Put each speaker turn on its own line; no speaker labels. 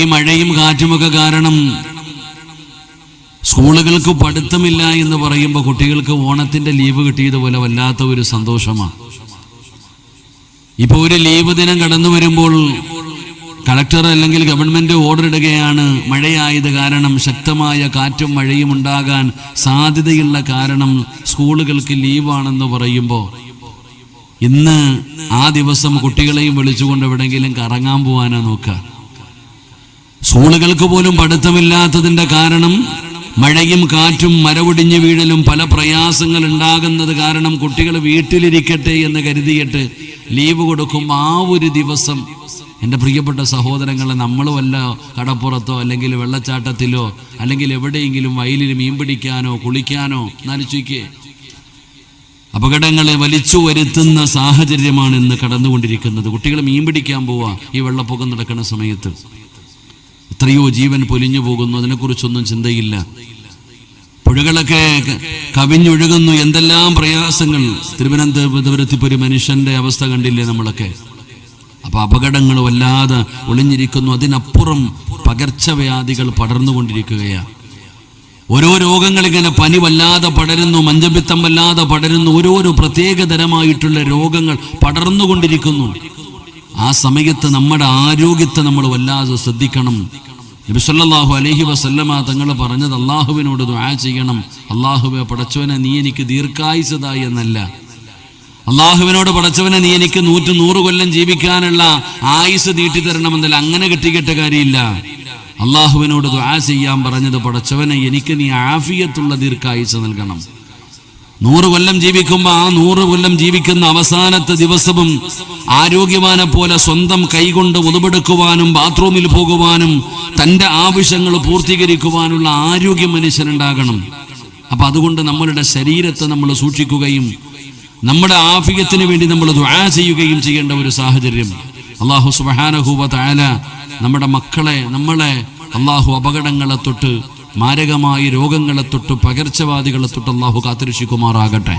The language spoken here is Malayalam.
ഈ മഴയും കാറ്റുമൊക്കെ കാരണം സ്കൂളുകൾക്ക് പഠിത്തമില്ല എന്ന് പറയുമ്പോൾ കുട്ടികൾക്ക് ഓണത്തിന്റെ ലീവ് കിട്ടിയതുപോലെ വല്ലാത്ത ഒരു സന്തോഷമാണ്. ഇപ്പോൾ ഒരു ലീവ് ദിനം കടന്നു വരുമ്പോൾ കളക്ടർ അല്ലെങ്കിൽ ഗവൺമെന്റ് ഓർഡർ ഇടുകയാണ്, മഴയായത് കാരണം ശക്തമായ കാറ്റും മഴയും ഉണ്ടാകാൻ സാധ്യതയുള്ള കാരണം സ്കൂളുകൾക്ക് ലീവാണെന്ന് പറയുമ്പോൾ ഇന്ന് ആ ദിവസം കുട്ടികളെയും വിളിച്ചുകൊണ്ട് എവിടെയെങ്കിലും കറങ്ങാൻ പോകാനാ നോക്കുക. സ്കൂളുകൾക്ക് പോലും പഠിത്തമില്ലാത്തതിന്റെ കാരണം മഴയും കാറ്റും മരവൊടിഞ്ഞു വീഴലും പല പ്രയാസങ്ങൾ ഉണ്ടാകുന്നത് കാരണം കുട്ടികൾ വീട്ടിലിരിക്കട്ടെ എന്ന് കരുതിയിട്ട് ലീവ് കൊടുക്കുമ്പോൾ ആ ഒരു ദിവസം എൻ്റെ പ്രിയപ്പെട്ട സഹോദരങ്ങളെ, നമ്മൾ വല്ല കടപ്പുറത്തോ അല്ലെങ്കിൽ വെള്ളച്ചാട്ടത്തിലോ അല്ലെങ്കിൽ എവിടെയെങ്കിലും വയലിൽ മീൻ പിടിക്കാനോ കുളിക്കാനോ എന്നാലോചിക്കേ, അപകടങ്ങളെ വലിച്ചു വരുത്തുന്ന സാഹചര്യമാണ് ഇന്ന് കടന്നുകൊണ്ടിരിക്കുന്നത്. കുട്ടികൾ മീൻ പിടിക്കാൻ പോവാ ഈ വെള്ളപ്പൊക്കം നടക്കുന്ന സമയത്ത്. എത്രയോ ജീവൻ പൊലിഞ്ഞു പോകുന്നു, അതിനെക്കുറിച്ചൊന്നും ചിന്തയില്ല. പുഴകളൊക്കെ കവിഞ്ഞൊഴുകുന്നു, എന്തെല്ലാം പ്രയാസങ്ങൾ. തിരുവനന്തപുരത്ത് ഇപ്പോൾ ഒരു മനുഷ്യന്റെ അവസ്ഥ കണ്ടില്ലേ നമ്മളൊക്കെ. അപ്പൊ അപകടങ്ങൾ വല്ലാതെ ഒളിഞ്ഞിരിക്കുന്നു. അതിനപ്പുറം പകർച്ചവ്യാധികൾ പടർന്നുകൊണ്ടിരിക്കുകയാണ്. ഓരോ രോഗങ്ങൾ ഇങ്ങനെ, പനി വല്ലാതെ പടരുന്നു, മഞ്ചപ്പിത്തം വല്ലാതെ പടരുന്നു, ഓരോരോ പ്രത്യേകതരമായിട്ടുള്ള രോഗങ്ങൾ പടർന്നുകൊണ്ടിരിക്കുന്നു. ആ സമയത്ത് നമ്മുടെ ആരോഗ്യത്തെ നമ്മൾ വല്ലാതെ ശ്രദ്ധിക്കണം. നബി സല്ലല്ലാഹു അലൈഹി വസല്ലമ തങ്ങൾ പറഞ്ഞത് അള്ളാഹുവിനോട് ദുആ ചെയ്യണം. അള്ളാഹുവേ പടച്ചവനെ നീ എനിക്ക് ദീർഘായുസ്സതായി എന്നല്ല, അള്ളാഹുവിനോട് പടച്ചവനെ നീ എനിക്ക് 100 കൊല്ലം ജീവിക്കാനുള്ള ആയുസ് നീട്ടിത്തരണമെന്നല്ല. അങ്ങനെ കിട്ടിക്കിട്ട കാര്യമില്ല. അള്ളാഹുവിനോട് ദുആ ചെയ്യാൻ പറഞ്ഞത് പടച്ചവനെ എനിക്ക് നീ ആഫിയത്തുള്ള ദീർഘായുസ്സ് നൽകണം. 100 കൊല്ലം ജീവിക്കുമ്പോൾ ആ 100 കൊല്ലം ജീവിക്കുന്ന അവസാനത്തെ ദിവസവും ആരോഗ്യവാനെ പോലെ സ്വന്തം കൈകൊണ്ട് ഉതുപെടുക്കുവാനും ബാത്റൂമിൽ പോകുവാനും തൻ്റെ ആവശ്യങ്ങൾ പൂർത്തീകരിക്കുവാനുള്ള ആരോഗ്യം മനുഷ്യനുണ്ടാകണം. അപ്പൊ അതുകൊണ്ട് നമ്മളുടെ ശരീരത്തെ നമ്മൾ സൂക്ഷിക്കുകയും നമ്മുടെ ആഫിയത്തിന് വേണ്ടി നമ്മൾ ദുആ ചെയ്യുകയും ചെയ്യേണ്ട ഒരു സാഹചര്യം. അല്ലാഹു സുബ്ഹാനഹു വ തആല നമ്മുടെ മക്കളെ, നമ്മളെ അല്ലാഹു അപകടങ്ങളെ തൊട്ട്, മാരകമായ രോഗങ്ങളെ തൊട്ട്, പകർച്ചവാദികളെ തൊട്ട് അല്ലാഹു കാത്തുരക്ഷിക്കുമാറാകട്ടെ.